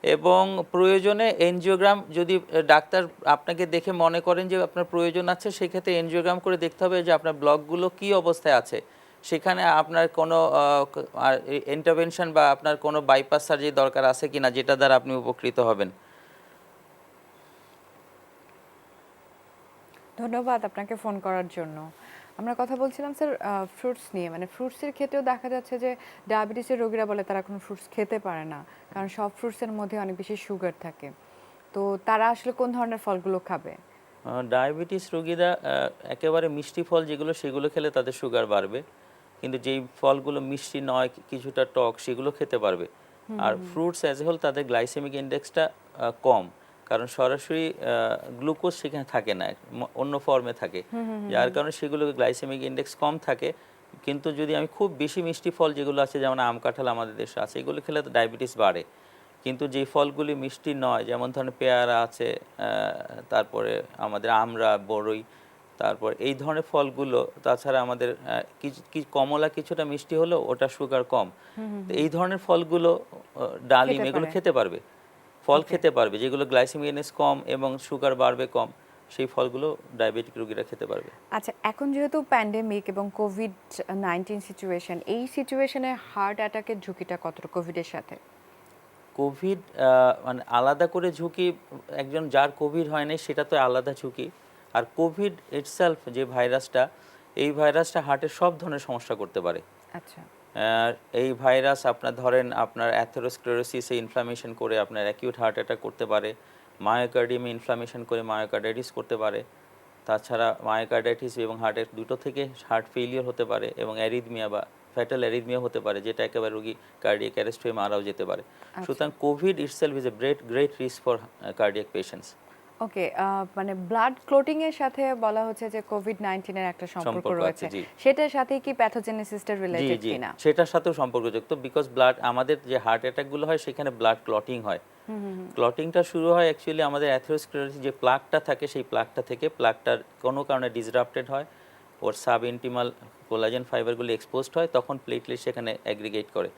এবং প্রয়োজনে এনজিওগ্রাম, যদি ডাক্তার আপনাকে দেখে মনে করেন যে আপনার প্রয়োজন আছে, সেক্ষেত্রে এনজিওগ্রাম করে দেখতে হবে যে আপনার ব্লকগুলো কী অবস্থায় আছে, সেখানে আপনার কোনো ইন্টারভেনশন বা আপনার কোনো বাইপাস সার্জারি দরকার আছে কিনা, যেটা দ্বারা আপনি উপকৃত হবেন। ধন্যবাদ আপনাকে ফোন করার জন্য। আমরা কথা বলছিলাম স্যার ফ্রুটস নিয়ে, মানে ফ্রুটসের ক্ষেত্রেও দেখা যাচ্ছে যে ডায়াবেটিসের রোগীরা বলে তারা কোনো ফ্রুটস খেতে পারে না, কারণ সব ফ্রুটসের মধ্যে অনেক বেশি সুগার থাকে। তো তারা আসলে কোন ধরনের ফলগুলো খাবে? ডায়াবেটিস রোগীরা একেবারে মিষ্টি ফল যেগুলো, সেগুলো খেলে তাদের সুগার বাড়বে, কিন্তু যেই ফলগুলো মিষ্টি নয়, কিছুটা টক, সেগুলো খেতে পারবে। আর ফ্রুটস অ্যাজ এ হোল তাদের গ্লাইসেমিক ইন্ডেক্সটা কম, কারণ সরাসরি গ্লুকোজ সেখানে থাকে না, অন্য ফর্মে থাকে, যার কারণে সেগুলো গ্লাইসেমিক ইন্ডেক্স কম থাকে। কিন্তু যদি আমি খুব বেশি মিষ্টি ফল যেগুলো আছে, যেমন আম কাঁঠাল আমাদের দেশে আছে, এগুলো খেলে তো ডায়াবেটিস বাড়ে। কিন্তু যেই ফলগুলি মিষ্টি নয়, যেমন ধরেন পেয়ারা আছে, তারপরে আমাদের আমড়া, বড়ই, তারপর এই ধরনের ফলগুলো, তাছাড়া আমাদের কমলা কিছুটা মিষ্টি হলেও ওটা সুগার কম। তো এই ধরনের ফলগুলো, ডালিম, এগুলো খেতে পারবে, ফল খেতে পারবে যেগুলো গ্লাইসেমিক ইন্ডেক্স কম এবং সুগার বাড়বে কম, সেই ফলগুলো ডায়াবেটিক রোগীরা খেতে পারবে। আচ্ছা, এখন যেহেতু প্যান্ডেমিক এবং কোভিড-19 সিচুয়েশন, এই সিচুয়েশনে হার্ট অ্যাটাকের ঝুঁকিটা কতটা কোভিডের সাথে? কোভিড মানে আলাদা করে ঝুঁকি, একজন যার কোভিড হয় নাই সেটা তো আলাদা ঝুঁকি। আর কোভিড ইটসেলফ যে ভাইরাসটা, এই ভাইরাসটা হার্টের সব ধরনের সমস্যা করতে পারে। আচ্ছা। এই ভাইরাস আপনার ধরেন আপনার অ্যাথেরোস্ক্লেরোসিসে ইনফ্লামেশন করে আপনার অ্যাকিউট হার্ট অ্যাটাক করতে পারে, মায়োকার্ডিয়ামে ইনফ্লামেশন করে মায়োকার্ডাইটিস করতে পারে, তাছাড়া মায়োকার্ডাইটিস এবং হার্টের দুটো থেকে হার্ট ফেলিওর হতে পারে এবং অ্যারিথমিয়া বা ফ্যাটাল অ্যারিথমিয়া হতে পারে, যেটা একেবারে রোগী কার্ডিয়াক অ্যারেস্ট হয়ে মারাও যেতে পারে। সুতরাং COVID itself is a great risk for cardiac patients. Okay, মানে ব্লাড ক্লটিং এর সাথে বলা হচ্ছে যে কোভিড-19 এর একটা সম্পর্ক সম্পর্ক আছে, রয়েছে, জি। সেটার সাথে কি প্যাথোজেনেসিসটা জি রিলেটেড জি কিনা? সেটার সাথেও সম্পর্কযুক্ত, বিকজ ব্লাড আমাদের যে হার্ট অ্যাটাকগুলো হয় সেখানে ব্লাড ক্লটিং হয়। ক্লটিংটা শুরু হয় অ্যাকচুয়ালি আমাদের অ্যাথেরোস্ক্লেরোসিস যে প্লাকটা থাকে সেই প্লাকটা থেকে, প্লাকটার কোনো কারণে ডিসরাপ্টেড হয়, ওর সাব ইন্টিমাল কোলাজেন ফাইবারগুলো এক্সপোজড হয়, তখন প্লেটলেট সেখানে অ্যাগ্রিগেট করে।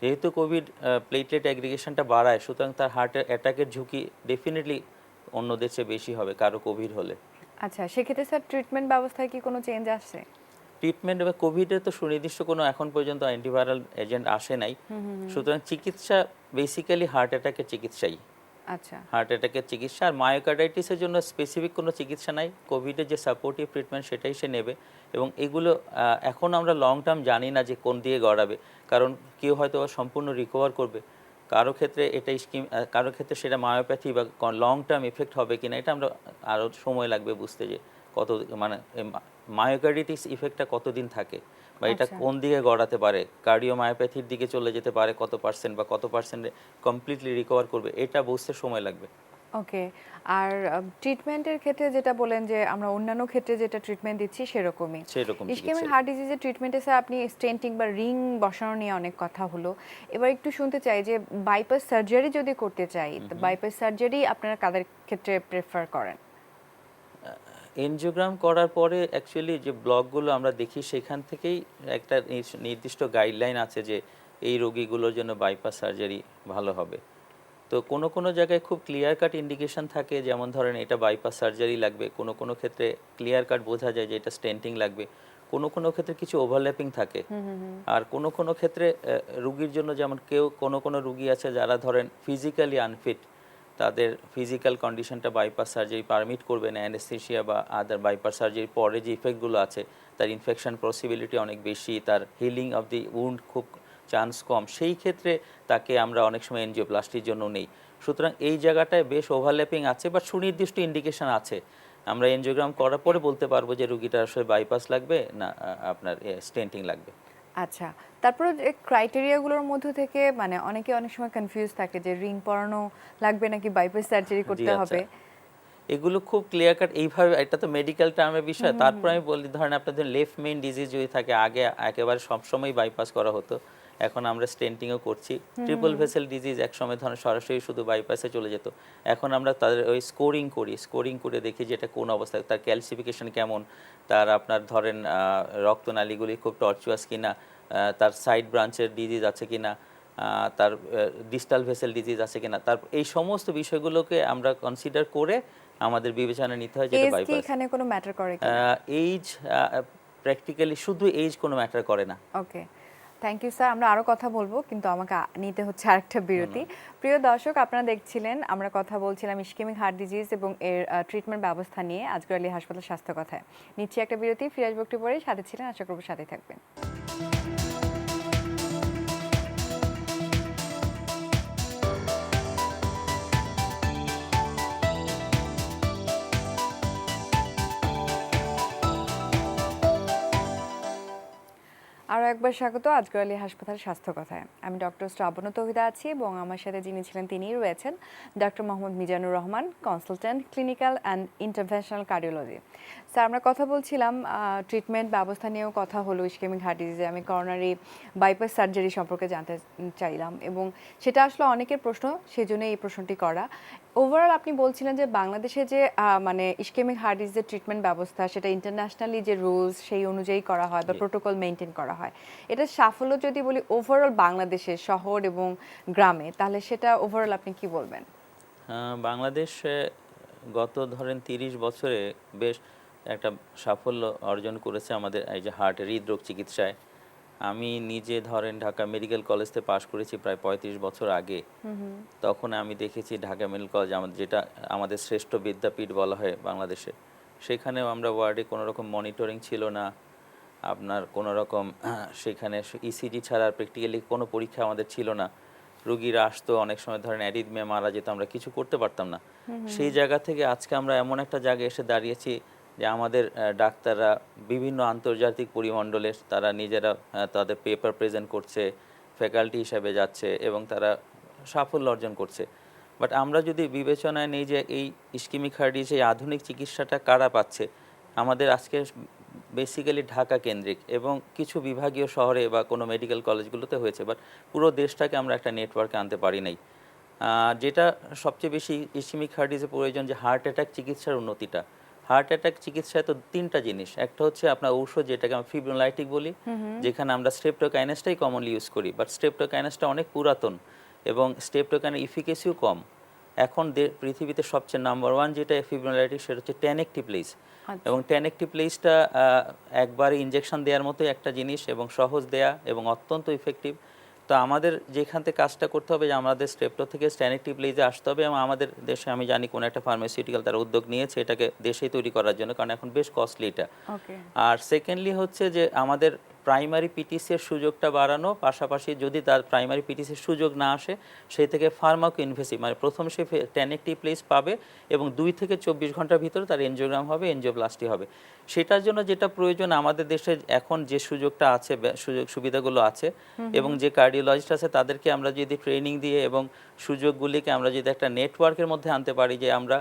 যেহেতু কোভিড প্লেটলেট অ্যাগ্রিগেশনটা বাড়ায়, সুতরাং তার হার্ট অ্যাটাকের ঝুঁকি ডেফিনেটলি অন্যদের চেয়ে বেশি হবে কারো কোভিড হলে। আচ্ছা, সেক্ষেত্রে স্যার ট্রিটমেন্ট ব্যবস্থায় কি কোনো চেঞ্জ আসছে? ট্রিটমেন্ট বা কোভিডের তো সুনির্দিষ্ট কোনো এখন পর্যন্ত অ্যান্টিভাইরাল এজেন্ট আসে নাই, সুতরাং চিকিৎসা বেসিক্যালি হার্ট অ্যাটাকের চিকিৎসাই, আচ্ছা, হার্ট অ্যাটাকের চিকিৎসা। আর মায়োকার্ডাইটিসের জন্য স্পেসিফিক কোনো চিকিৎসা নাই, কোভিডের যে সাপোর্টিভ ট্রিটমেন্ট সেটাই সে নেবে। এবং এগুলো এখন আমরা লং টার্ম জানি না যে কোন দিকে গড়াবে, কারণ কেউ হয়তো সম্পূর্ণ রিকভার করবে, কারো ক্ষেত্রে এটা স্কিম, কারো ক্ষেত্রে সেটা মায়োপ্যাথি বা লং টার্ম এফেক্ট হবে কিনা এটা আমরা আরও সময় লাগবে বুঝতে, যে কত মানে মায়োকার্ডিটিস ইফেক্টটা কতদিন থাকে বা এটা আচ্ছা। কোন দিকে গড়াতে পারে, কার্ডিওমায়োপ্যাথির দিকে চলে যেতে পারে কত পার্সেন্ট বা কত পার্সেন্টে কমপ্লিটলি রিকভার করবে, এটা বুঝতে সময় লাগবে। ওকে। আর ট্রিটমেন্টের ক্ষেত্রে যেটা বলেন যে আমরা অন্যান্য ক্ষেত্রে যেটা ট্রিটমেন্ট দিচ্ছি সেরকমই, সেরকম ইসকেমিক চিকিৎসা। হার্ট ডিজিজের ট্রিটমেন্টে স্যার আপনি স্টেন্টিং বা রিং বসানো নিয়ে অনেক কথা হলো। এবার একটু শুনতে চাই যে বাইপাস সার্জারি যদি করতে চাই, তো বাইপাস সার্জারি আপনারা কাদের ক্ষেত্রে প্রেফার করেন? এনজিওগ্রাম করার পরে অ্যাকচুয়ালি যে ব্লকগুলো আমরা দেখি সেখান থেকেই একটা নির্দিষ্ট গাইডলাইন আছে যে এই রোগীগুলোর জন্য বাইপাস সার্জারি ভালো হবে। তো কোনো কোনো জায়গায় খুব ক্লিয়ার কাট ইন্ডিকেশন থাকে, যেমন ধরেন এটা বাইপাস সার্জারি লাগবে, কোনো কোনো ক্ষেত্রে ক্লিয়ার কাট বোঝা যায় যে এটা স্টেন্টিং লাগবে, কোনো কোনো ক্ষেত্রে কিছু ওভারল্যাপিং থাকে। আর কোনো কোনো ক্ষেত্রে রুগীর জন্য, যেমন কোনো কোনো রুগী আছে যারা ধরেন ফিজিক্যালি আনফিট, তাদের ফিজিক্যাল কন্ডিশনটা বাইপাস সার্জারি পারমিট করবে না, অ্যানেস্থেশিয়া বা আদার বাইপাস সার্জারির পরে যে ইফেক্টগুলো আছে, তার ইনফেকশন পসিবিলিটি অনেক বেশি, তার হিলিং অফ দি উন্ড খুব চান্স কম, সেই ক্ষেত্রে তাকে আমরা অনেক সময় এনজিওপ্লাস্টির জন্য নেই। সুতরাং এই জায়গাটায় বেশ ওভারল্যাপিং আছে, বাট সুনির্দিষ্ট ইন্ডিকেশন আছে। আমরা এনজিওগ্রাম করার পরে বলতে পারবো যে রুগীটার আসলে বাইপাস লাগবে না আপনার স্টেন্টিং লাগবে। আচ্ছা, তারপরে ক্রাইটেরিয়াগুলোর মধ্যে থেকে মানে অনেকে অনেক সময় কনফিউজ থাকে যে রিং পরানো লাগবে নাকি বাইপাস সার্জারি জি, করতে আচ্ছা। হবে। এগুলো খুব ক্লিয়ার কাট এইভাবে, এটা তো মেডিকেল টার্মের বিষয়। তারপর আমি বলি, ধরেন আপনাদের লেফট মেইন ডিজিজ যদি থাকে, আগে একেবারে সবসময় বাইপাস করা হতো, এখন আমরা স্টেন্টিংও করছি। ট্রিপল ভেসেল ডিজিজ একসময় ধরেন সরাসরি শুধু বাইপাসে চলে যেত, এখন আমরা তাদের ওই স্কোরিং করে দেখি যে এটা কোন অবস্থায়, তার ক্যালসিফিকেশন কেমন, তার আপনার ধরেন রক্তনালীগুলি খুব টর্চুয়াস কিনা, তার সাইড ব্রাঞ্চের ডিজিজ আছে কিনা, তার ডিস্টাল ভেসেল ডিজিজ আছে কিনা, তার এই সমস্ত বিষয়গুলোকে আমরা কনসিডার করে আমাদের বিবেচনা নিতে হয় যেটা এজ কি বাইপাস। এখানে কোনো ম্যাটার করে কিনা? এইজ প্র্যাকটিক্যালি শুধু এইজ কোনো ম্যাটার করে না। ওকে, থ্যাংক ইউ স্যার। আমরা আরও কথা বলবো, কিন্তু আমাকে নিতে হচ্ছে আরেকটা বিরতি। প্রিয় দর্শক, আপনারা দেখছিলেন আমরা কথা বলছিলাম ইসকেমিক হার্ট ডিজিজ এবং এর ট্রিটমেন্ট ব্যবস্থা নিয়ে আজকের আলী হাসপাতাল স্বাস্থ্য কথায়। নিচ্ছি একটা বিরতি, ফিরে আসবো একটু পরে। সাথে ছিলেন, আশা করবো সাথে থাকবেন। আরও একবার স্বাগত আজকের আলী হাসপাতাল স্বাস্থ্য কথায়। আমি ডক্টর শ্রাবণ তৌহিদা আছি এবং আমার সাথে যিনি ছিলেন তিনিই রয়েছেন doctor Mohammad Mizanur Rahman, consultant clinical and interventional cardiology. Sir, আমরা কথা বলছিলাম ট্রিটমেন্ট ব্যবস্থা নিয়েও কথা হলো ইসকেমিক হার্ট ডিজিজে। আমি করোনারি বাইপাস সার্জারি সম্পর্কে জানতে চাইলাম এবং সেটা আসলে অনেকের প্রশ্ন, সেজন্য এই প্রশ্নটি করা। ওভারঅল আপনি বলছিলেন যে বাংলাদেশে যে মানে ইসকেমিক হার্ট ডিজিজের ট্রিটমেন্ট ব্যবস্থা, সেটা ইন্টারন্যাশনালি যে রুলস সেই অনুযায়ী করা হয় বা প্রোটোকল মেনটেন করা হয়, এটা সাফল্য যদি বলি ওভারঅল বাংলাদেশের শহর এবং গ্রামে, তাহলে সেটা ওভারঅল আপনি কি বলবেন? বাংলাদেশে গত ধরেন 30 বছরে বেশ একটা সাফল্য অর্জন করেছে আমাদের এই যে হার্টের হৃদরোগ চিকিৎসায়। আমি নিজে ধরেন ঢাকা মেডিকেল কলেজ থেকে পাশ করেছি প্রায় 35 বছর আগে। তখন আমি দেখেছি ঢাকা মেডিকেল কলেজ যেটা আমাদের শ্রেষ্ঠ বিদ্যাপীঠ বলা হয় বাংলাদেশে, সেখানেও আমরা ওয়ার্ডে কোনো রকম মনিটরিং ছিল না, আপনার কোনো রকম সেখানে ইসিজি ছাড়া প্র্যাকটিক্যালি কোনো পরীক্ষা আমাদের ছিল না। রোগীরা আসতো, অনেক সময় ধরেন অ্যারিথমিয়া মারা যেত, আমরা কিছু করতে পারতাম না। সেই জায়গা থেকে আজকে আমরা এমন একটা জায়গায় এসে দাঁড়িয়েছি যে আমাদের ডাক্তাররা বিভিন্ন আন্তর্জাতিক পরিমণ্ডলে তারা নিজেরা তাদের পেপার প্রেজেন্ট করছে, ফ্যাকাল্টি হিসাবে যাচ্ছে এবং তারা সাফল্য অর্জন করছে। বাট আমরা যদি বিবেচনায় নেই যে এই ইসকিমিক হার্ট ডিজিজ এই আধুনিক চিকিৎসাটা কারা পাচ্ছে, আমাদের আজকে বেসিক্যালি ঢাকা কেন্দ্রিক এবং কিছু বিভাগীয় শহরে বা কোনো মেডিকেল কলেজগুলোতে হয়েছে, বাট পুরো দেশটাকে আমরা একটা নেটওয়ার্কে আনতে পারি নাই। যেটা সবচেয়ে বেশি ইসকিমিক হার্ট ডিজিজে প্রয়োজন যে হার্ট অ্যাটাক চিকিৎসার উন্নতিটা। হার্ট অ্যাটাক চিকিৎসায় তো তিনটা জিনিস, একটা হচ্ছে আপনার ঔষধ যেটাকে আমরা ফিব্রিনোলাইটিক বলি, যেখানে আমরা স্ট্রেপ্টোকাইনেসটাই কমনলি ইউজ করি, বাট স্ট্রেপ্টোকাইনেসটা অনেক পুরাতন এবং স্ট্রেপ্টোকাইনের ইফিকেসিও কম। এখন পৃথিবীতে সবচেয়ে নাম্বার 1 যেটা ফিব্রিনোলাইটিক সেটা হচ্ছে টেনেকটিপ্লেজ, এবং টেনেকটিপ্লেজটা একবার ইনজেকশন দেওয়ার মতোই একটা জিনিস এবং সহজ দেয়া এবং অত্যন্ত ইফেক্টিভ। তো আমাদের যেখান থেকে কাজটা করতে হবে যে আমাদের স্ট্রেপ্টো থেকে টেনেকটিপ্লেজে আসতে হবে, এবং আমাদের দেশে আমি জানি কোনো একটা ফার্মাসিউটিক্যাল তারা উদ্যোগ নিয়েছে এটাকে দেশেই তৈরি করার জন্য, কারণ এখন বেশ কস্টলি এটা। আর সেকেন্ডলি হচ্ছে যে আমাদের প্রাইমারি পিটিসির সুযোগটা বাড়ানো, পাশাপাশি যদি তার প্রাইমারি পিটিসির সুযোগ না আসে সেই থেকে ফার্মাকো ইনভেসিভ, মানে প্রথম সে টেনেকটিপ্লেজ পাবে এবং 2 থেকে 24 ঘন্টার ভিতরে তার এনজিওগ্রাম হবে, এনজিওপ্লাস্টি হবে। সেটার জন্য যেটা প্রয়োজন আমাদের দেশে এখন যে সুযোগটা আছে, সুযোগ সুবিধাগুলো আছে এবং যে কার্ডিওলজিস্ট আছে তাদেরকে আমরা যদি ট্রেনিং দিয়ে এবং সুযোগগুলিকে আমরা যদি একটা নেটওয়ার্কের মধ্যে আনতে পারি, যে আমরা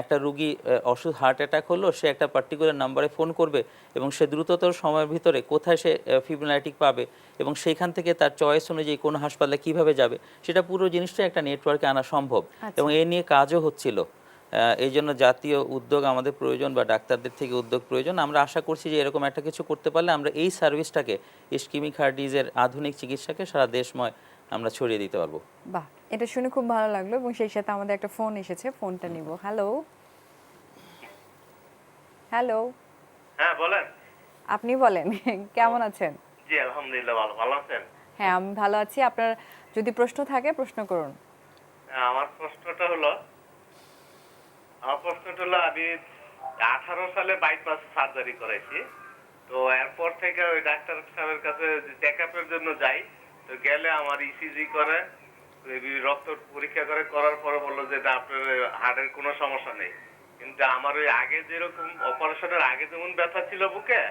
একটা রুগী অসুখ হার্ট অ্যাটাক হলো, সে একটা পার্টিকুলার নাম্বারে ফোন করবে এবং সে দ্রুততর সময়ের ভিতরে কোথায় সে ফিব্রিনোলাইটিক পাবে এবং সেইখান থেকে তার চয়েস অনুযায়ী কোন হাসপাতালে কিভাবে যাবে, সেটা পুরো জিনিসটা একটা নেটওয়ার্কে আনা সম্ভব এবং এ নিয়ে কাজও হচ্ছিল। এই জন্য জাতীয় উদ্যোগ আমাদের প্রয়োজন বা ডাক্তারদের থেকে উদ্যোগ প্রয়োজন। আমরা আশা করছি যে এরকম একটা কিছু করতে পারলে আমরা এই সার্ভিসটাকে, ইসকিমিক হার্ট ডিজিজের আধুনিক চিকিৎসাকে সারা দেশময় আমরা ছড়িয়ে দিতে পারবো। বাহ, এটা শুনে খুব ভালো লাগলো এবং সেই সাথে আমাদের একটা ফোন এসেছে, ফোনটা নিব। হ্যালো হ্যালো, হ্যাঁ বলেন। আপনি বলেন কেমন আছেন? জি আলহামদুলিল্লাহ, ভালো। ভালো আছেন? হ্যাঁ, আমি ভালো আছি। আপনার যদি প্রশ্ন থাকে প্রশ্ন করুন। আমার প্রশ্নটা হলো আমি 18 সালে বাইপাস সার্জারি করেছি। তো এরপর থেকে ওই ডাক্তার সাহেবের কাছে চেক আপের জন্য যাই। তো গেলে আমার ইসিজি করে, রক্ত পরীক্ষা করার পরে বললো যে না, আপনার হার্টের কোনো সমস্যা নেই। কিন্তু আমার ওই আগে যেরকম অপারেশনের আগে যেমন ব্যথা ছিল বুকে,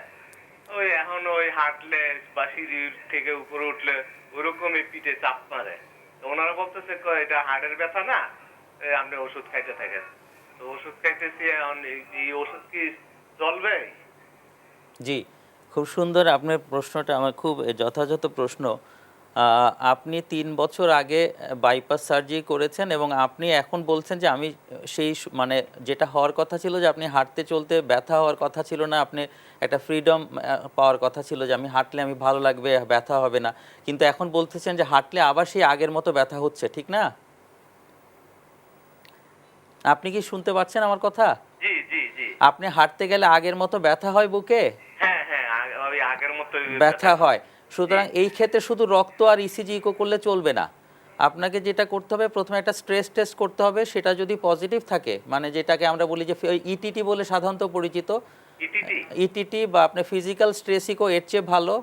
ওই এখন ওই হাঁটলে বা সিঁড়ি থেকে উপরে উঠলে ওরকমই পিঠে চাপ মারে। তো ওনারা বলতেছে এটা হার্টের ব্যথা না, আপনি ওষুধ খাইতে থাকেন। তো ওষুধ খাইতেছি, এখন এই ওষুধ কি চলবে? জি, খুব সুন্দর আপনার প্রশ্নটা, আমার খুব যথাযথ প্রশ্ন। আপনি 3 বছর আগে বাইপাস সার্জারি করেছেন এবং আপনি এখন বলছেন যে আমি সেই মানে যেটা হওয়ার কথা ছিল যে আপনি হাঁটতে চলতে ব্যথা হওয়ার কথা ছিল না, আপনি একটা ফ্রিডম পাওয়ার কথা ছিল যে আমি হাঁটলে আমি ভালো লাগবে, ব্যথা হবে না, কিন্তু এখন বলতেছেন যে হাঁটলে আবার সেই আগের মতো ব্যথা হচ্ছে, ঠিক না? আপনি কি শুনতে পাচ্ছেন আমার কথা? জি জি জি। আপনি হাঁটতে গেলে আগের মতো ব্যথা হয় বুকে? হ্যাঁ হ্যাঁ, ওই আগের মতো ব্যথা হয়। সুতরাং এই ক্ষেত্রে শুধু রক্ত আর ইসিজি ইকো করলে চলবে না, আপনাকে যেটা করতে হবে প্রথমে একটা স্ট্রেস টেস্ট করতে হবে। সেটা যদি পজিটিভ থাকে, মানে যেটাকে আমরা বলি যে ইটিটি বলে সাধারণত পরিচিত, ইটিটি বা আপনি ফিজিক্যাল স্ট্রেস ইকো, এর চেয়ে ভালো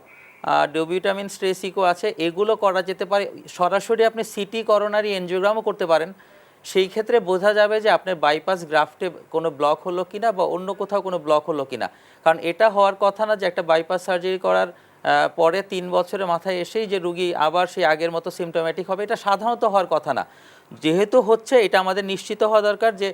ডোবিউটামিন স্ট্রেস ইকো আছে, এগুলো করা যেতে পারে। সরাসরি আপনি সিটি করোনারি এনজিওগ্রামও করতে পারেন। সেই ক্ষেত্রে বোঝা যাবে যে আপনার বাইপাস গ্রাফটে কোনো ব্লক হলো কিনা বা অন্য কোথাও কোনো ব্লক হলো কিনা। কারণ এটা হওয়ার কথা না যে একটা বাইপাস সার্জারি করার পরে 3 বছরের মাথায় এসেই যে রুগী আবার সেই আগের মতো সিমটোম্যাটিক হবে, এটা সাধারণত হওয়ার কথা না। যেহেতু হচ্ছে, এটা আমাদের নিশ্চিত হওয়া দরকার যে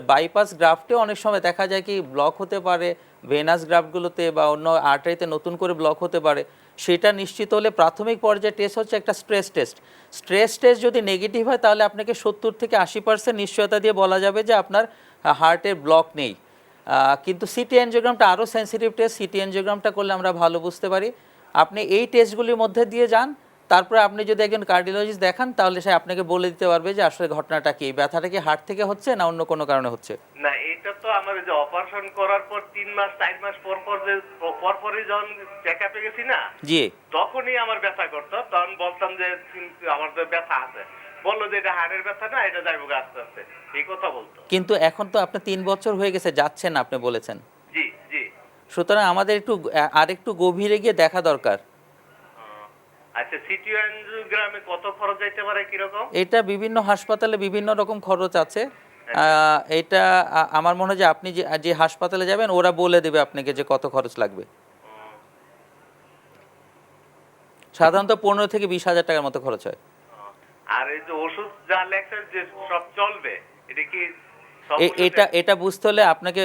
বাইপাস গ্রাফটেও অনেক সময় দেখা যায় কি ব্লক হতে পারে, ভেনাস গ্রাফটগুলোতে বা অন্য আর্টারিতে নতুন করে ব্লক হতে পারে। সেটা নিশ্চিত হলে প্রাথমিক পর্যায়ে টেস্ট হচ্ছে একটা স্ট্রেস টেস্ট। স্ট্রেস টেস্ট যদি নেগেটিভ হয় তাহলে আপনাকে 70 থেকে 80% নিশ্চয়তা দিয়ে বলা যাবে যে আপনার হার্টের ব্লক নেই। কিন্তু সিটি এনজিওগ্রামটা আরও সেন্সিটিভ টেস্ট। সিটি এনজিওগ্রামটা করলে আমরা ভালো বুঝতে পারি। আপনি এই টেস্টগুলির মধ্যে দিয়ে যান, তারপরে আপনি যদি একজন কার্ডিওলজিস্ট দেখান তাহলে সে আপনাকে বলে দিতে পারবে যে আসলে ঘটনাটা কি, ব্যথাটা কি হার্ট থেকে হচ্ছে না অন্য কোনো কারণে হচ্ছে। না, এটা তো আমার যে অপারেশন করার পর 3 মাস 4 মাস পরপরই যখন চেকআপে গেছি না, জি, তখনই আমার ব্যথা করতো। তখন বলতাম যে আমার তো ব্যথা আছে, বললো যে এটা হাড়ের ব্যথা না, এটা যাইব আস্তে আস্তে, এই কথা বলতো। কিন্তু এখন তো আপনার 3 বছর হয়ে গেছে, যাচ্ছেন আপনি বলেছেন। জি জি। সুতরাং আমাদের একটু আরেকটু গভীরে গিয়ে দেখা দরকার। আচ্ছা, সিটি অ্যাঞ্জিওগ্রামে কত খরচ যাইতে পারে কিরকম? এটা বিভিন্ন হাসপাতালে বিভিন্ন রকম খরচ আছে। এটা আমার মনে হয় যে আপনি যে যে হাসপাতালে যাবেন ওরা বলে দেবে আপনাকে যে কত খরচ লাগবে। সাধারণত 15 থেকে 20,000 টাকার মতো খরচ হয়। আর এই যে ওষুধ যা লেখছেন যে সব চলবে, এটা কি এটা এটা বুঝতে হলে আপনাকে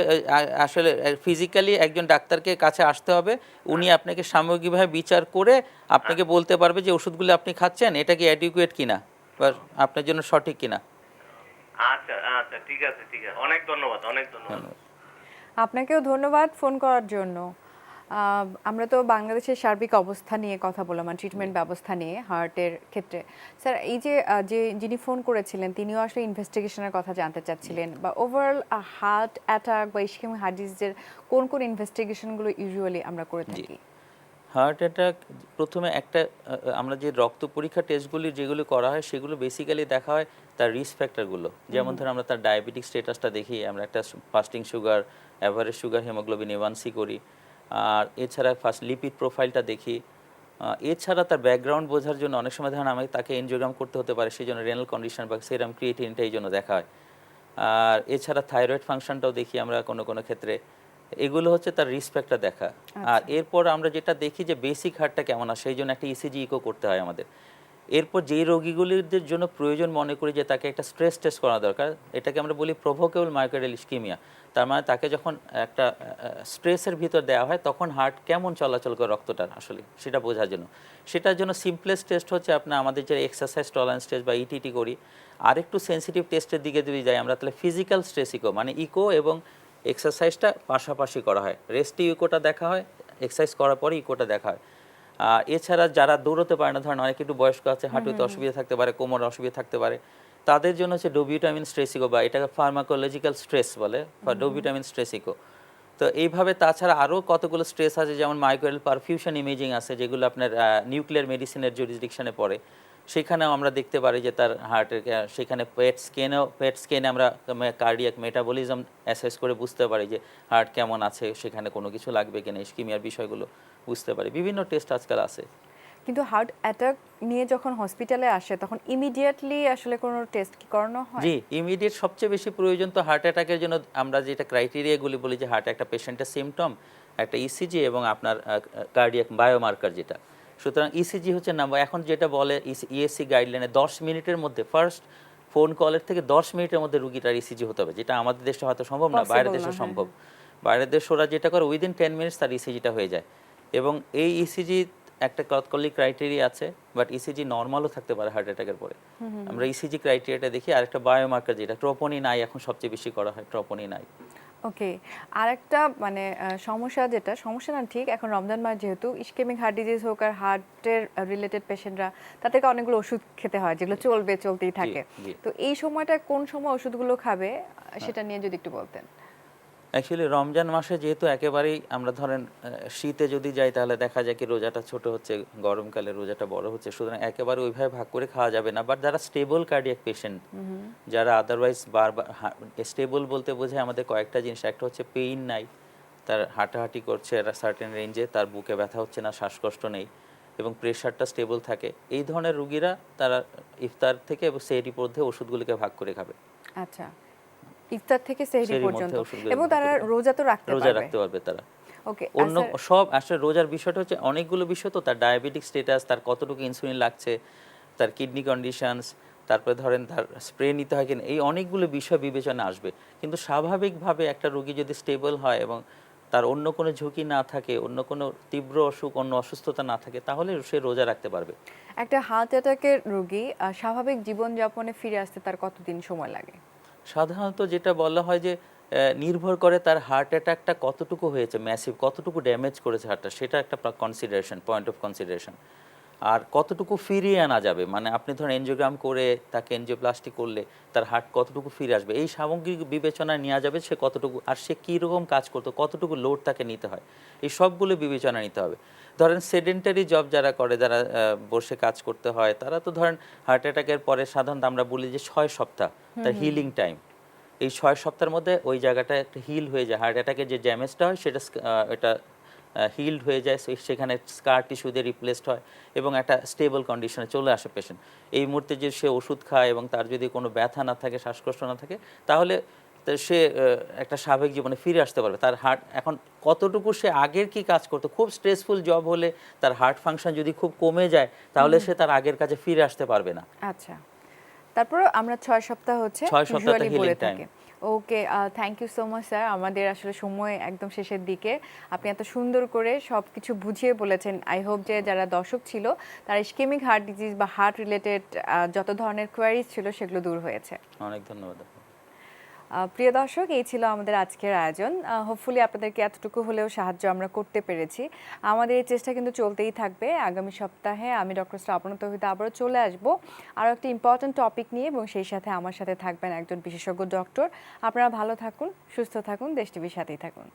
আসলে ফিজিক্যালি একজন ডাক্তারকে কাছে আসতে হবে। উনি আপনাকে সামগ্রিকভাবে বিচার করে আপনাকে বলতে পারবে যে ওষুধগুলো আপনি খাচ্ছেন এটা কি অ্যাডিকুয়েট কিনা বা আপনার জন্য সঠিক কিনা। আচ্ছা আচ্ছা, ঠিক আছে ঠিক আছে, অনেক ধন্যবাদ, অনেক ধন্যবাদ। আপনাকেও ধন্যবাদ ফোন করার জন্য। আমরা তো বাংলাদেশের সার্বিক অবস্থা নিয়ে কথা বললাম, মানে ট্রিটমেন্ট ব্যবস্থা নিয়ে হার্টের ক্ষেত্রে। স্যার, এই যে যিনি ফোন করেছিলেন তিনিও আসলে ইনভেস্টিগেশনের কথা জানতে চাচ্ছিলেন, বা ওভারঅল হার্ট অ্যাটাক বা ইসকেমিক হার্ট ডিজিজের কোন কোন ইনভেস্টিগেশনগুলো ইউজুয়ালি আমরা করে থাকি? হার্ট অ্যাটাক প্রথমে একটা আমরা যে রক্ত পরীক্ষা টেস্টগুলি যেগুলো করা হয় সেগুলো বেসিক্যালি দেখা হয় তার রিস্ক ফ্যাক্টরগুলো। যেমন ধরুন আমরা তার ডায়াবেটিক স্টেটাসটা দেখি, আমরা একটা fasting sugar, average sugar, haemoglobin A1C করি, আর এছাড়া ফার্স্ট লিপিড প্রোফাইলটা দেখি। এছাড়া তার ব্যাকগ্রাউন্ড বোঝার জন্য অনেক সময় ধরুন আমাকে তাকে এনজিওগ্রাম করতে হতে পারে, সেই জন্য রেনাল কন্ডিশন বা সেরাম ক্রিয়েটিনটা এই জন্য দেখা হয়। আর এছাড়া থাইরয়েড ফাংশনটাও দেখি আমরা কোনো কোনো ক্ষেত্রে। এগুলো হচ্ছে তার রিস্ক ফ্যাক্টর দেখা। আর এরপর আমরা যেটা দেখি যে বেসিক হার্টটা কেমন আছে, সেই জন্য একটা ইসিজি ইকো করতে হয় আমাদের। এরপর যেই রোগীগুলিদের জন্য প্রয়োজন মনে করি যে তাকে একটা স্ট্রেস টেস্ট করা দরকার, এটাকে আমরা বলি প্রভোকেবল মায়োকার্ডিয়াল ইসকেমিয়া। তার মানে তাকে যখন একটা স্ট্রেসের ভিতর দেওয়া হয় তখন হার্ট কেমন চলাচল করে রক্তটা আসলে সেটা বোঝার জন্য। সেটার জন্য সিম্পলেস্ট টেস্ট হচ্ছে আপনার আমাদের যে এক্সারসাইজ টলারেন্স টেস্ট বা ইটিটি করি। আরেকটু সেন্সিটিভ টেস্টের দিকে যদি যাই আমরা, তাহলে ফিজিক্যাল স্ট্রেস ইকো, মানে ইকো এবং এক্সারসাইজটা পাশাপাশি করা হয়। রেস্টে ইকোটা দেখা হয়, এক্সারসাইজ করার পরে ইকোটা দেখা হয়। এছাড়া যারা দৌড়তে পারে না, ধরেন অনেক একটু বয়স্ক আছে, হাঁটুতে অসুবিধা থাকতে পারে, কোমরে অসুবিধা থাকতে পারে, তাদের জন্য হচ্ছে ডোভিটামিন স্ট্রেস ইকো বা এটাকে ফার্মাকোলজিক্যাল স্ট্রেস বলে বা ডোভিটামিন স্ট্রেস ইকো। তো এইভাবে তাছাড়া আরও কতগুলো স্ট্রেস আছে, যেমন মাইক্রোয়েল পারফিউশন ইমেজিং আছে, যেগুলো আপনার নিউক্লিয়ার মেডিসিনের জুরিসডিকশনে পড়ে। সেখানেও আমরা দেখতে পারি যে তার হার্টের সেখানে পেট স্ক্যানে আমরা কার্ডিয়াক মেটাবলিজম অ্যাসেস করে বুঝতে পারি যে হার্ট কেমন আছে, সেখানে কোনো কিছু লাগবে কিনা, ইসকেমিয়ার বিষয়গুলো বুঝতে পারি। বিভিন্ন টেস্ট আজকাল আছে। কিন্তু হার্ট অ্যাটাক নিয়ে যখন হসপিটালে আসে তখন ইমিডিয়েটলি আসলে কোনো টেস্ট কি করানো হয়? জি, ইমিডিয়েট সবচেয়ে বেশি প্রয়োজন তো হার্ট অ্যাটাকের জন্য আমরা যেটা ক্রাইটেরিয়াগুলি বলি যে হার্ট একটা পেশেন্টের সিমটম, একটা ইসিজি এবং আপনার কার্ডিয়াক বায়োমার্কার যেটা। সুতরাং ইসিজি হচ্ছে নাম্বার। এখন যেটা বলে ইএসসি গাইডলাইনে 10 মিনিটের মধ্যে, ফার্স্ট ফোন কলের থেকে 10 মিনিটের মধ্যে রুগীটার ইসিজি হতে হবে, যেটা আমাদের দেশে হয়তো সম্ভব না, বাইরের দেশে সম্ভব। বাইরের দেশ ওরা যেটা করে উইদিন 10 মিনিটস তার ইসিজিটা হয়ে যায়। এবং এই ইসিজি একটা তৎকালীন ক্রাইটেরিয়া আছে, বাট ইসিজি নর্মালও থাকতে পারে হার্ট অ্যাটাকের পরে। আমরা ইসিজি ক্রাইটেরিয়াটা দেখি। আরেকটা বায়োমার্কার যেটা ট্রোপোনিন আই এখন সবচেয়ে বেশি করা হয়, ট্রোপোনিন আই। ওকে, আরেকটা মানে সমস্যা, যেটা সমস্যা না ঠিক, এখন রমজান মাস যেহেতু, ইসকেমিক হার্ট ডিজিজ হোক আর হার্টের রিলেটেড পেশেন্টরা, তাদেরকে অনেকগুলো ওষুধ খেতে হয় যেগুলো চলতেই থাকে। জি। তো এই সময়টা কোন সময় ওষুধগুলো খাবে সেটা নিয়ে যদি একটু বলতেন। অ্যাকচুয়ালি রমজান মাসে যেহেতু একেবারেই আমরা ধরেন শীতে যদি যাই তাহলে দেখা যায় কি রোজাটা ছোট হচ্ছে, গরমকালে রোজাটা বড় হচ্ছে, সুতরাং একেবারে ওইভাবে ভাগ করে খাওয়া যাবে না। বাট যারা স্টেবল কার্ডিয়াক পেশেন্ট, যারা আদারওয়াইজ বারবার স্টেবল বলতে বোঝায় আমাদের কয়েকটা জিনিস। একটা হচ্ছে পেইন নাই, তার হাঁটাহাঁটি করছে সার্টেন রেঞ্জে, তার বুকে ব্যথা হচ্ছে না, শ্বাসকষ্ট নেই, এবং প্রেশারটা স্টেবল থাকে, এই ধরনের রুগীরা তারা ইফতার থেকে এবং সেহরি মধ্যে ওষুধগুলিকে ভাগ করে খাবে। আচ্ছা, ইফতার থেকে সেহরি পর্যন্ত, এবং তারা রোজা তো রাখতে পারবে তারা। ওকে, অন্য সব আসলে রোজার বিষয়টা হচ্ছে অনেকগুলো বিষয়, তো তার ডায়াবেটিক স্ট্যাটাস, তার কতটুকু ইনসুলিন লাগছে, তার কিডনি কন্ডিশনস, তারপরে ধরেন তার স্প্রে নিতে হয় কিনা, এই অনেকগুলো বিষয় বিবেচনা আসবে। কিন্তু স্বাভাবিকভাবে একটা রোগী যদি স্টেবল হয় এবং তার অন্য কোনো ঝুঁকি না থাকে, অন্য কোনো তীব্র অসুখ, অন্য অসুস্থতা না থাকে, তাহলে সে রোজা রাখতে পারবে। একটা হার্ট অ্যাটাকের রোগী স্বাভাবিক জীবনযাপনে ফিরে আসতে তার কতদিন সময় লাগে? সাধারণত যেটা বলা হয় যে নির্ভর করে তার হার্ট অ্যাটাকটা কতটুকু হয়েছে, ম্যাসিভ কতটুকু ড্যামেজ করেছে হার্টটা, সেটা একটা কনসিডারেশন, পয়েন্ট অফ কনসিডারেশন। আর কতটুকু ফিরিয়ে আনা যাবে, মানে আপনি ধরেন এনজিওগ্রাম করে তাকে এনজিওপ্লাস্টি করলে তার হার্ট কতটুকু ফিরে আসবে, এই সামগ্রিক বিবেচনায় নেওয়া যাবে সে কতটুকু, আর সে কীরকম কাজ করতো, কতটুকু লোড তাকে নিতে হয়, এই সবগুলো বিবেচনা নিতে হবে। ধরেন সেডেন্টারি জব যারা করে, যারা বসে কাজ করতে হয়, তারা তো ধরেন হার্ট অ্যাটাকের পরে সাধারণত আমরা বলি যে 6 সপ্তাহ তার হিলিং টাইম। এই 6 সপ্তাহের মধ্যে ওই জায়গাটা একটা হিল হয়ে যায়, হার্ট অ্যাটাকের যে ড্যামেজটা হয় সেটা এটা হিলড হয়ে যায়, সেখানে স্কার টিস্যু দিয়ে রিপ্লেসড হয় এবং একটা স্টেবল কন্ডিশনে চলে আসে পেশেন্ট। এই মুহূর্তে যে সে ওষুধ খায় এবং তার যদি কোনো ব্যথা না থাকে, শ্বাসকষ্ট না থাকে, তাহলে সে একটা স্বাভাবিক জীবনে ফিরে আসতে পারবে। তার হার্ট এখন কতটুকু সে আগের কি কাজ করতো, খুব স্ট্রেসফুল জব হলে তার হার্ট ফাংশন যদি খুব কমে যায় তাহলে সে তার আগের কাজে ফিরে আসতে পারবে না। আচ্ছা, তারপর আমরা 6 সপ্তাহ হচ্ছে 6 সপ্তাহটা usually বলে healing time। থাকি। Okay, thank you so much sir. আমাদের আসলে সময় একদম শেষের দিকে, আপনি এত সুন্দর করে সব কিছু বুঝিয়ে বলেছেন। আই হোপ যে যারা দর্শক ছিল তারা ইসকেমিক হার্ট ডিজিজ বা হার্ট রিলেটেড যত ধরনের কোয়ারিজ ছিল সেগুলো দূর হয়েছে। অনেক ধন্যবাদ। প্রিয় দর্শক, এই ছিল আমাদের আজকের আয়োজন। হোপফুলি আপনাদেরকে এতটুকু হলেও সাহায্য আমরা করতে পেরেছি। আমাদের এই চেষ্টা কিন্তু চলতেই থাকবে। আগামী সপ্তাহে আমি ডক্টর শ্রাবণ তৌহিদ আবারও চলে আসব আরও একটা ইম্পর্ট্যান্ট টপিক নিয়ে, এবং সেই সাথে আমার সাথে থাকবেন একজন বিশেষজ্ঞ ডক্টর। আপনারা ভালো থাকুন, সুস্থ থাকুন, দেশ টিভির সাথেই থাকুন।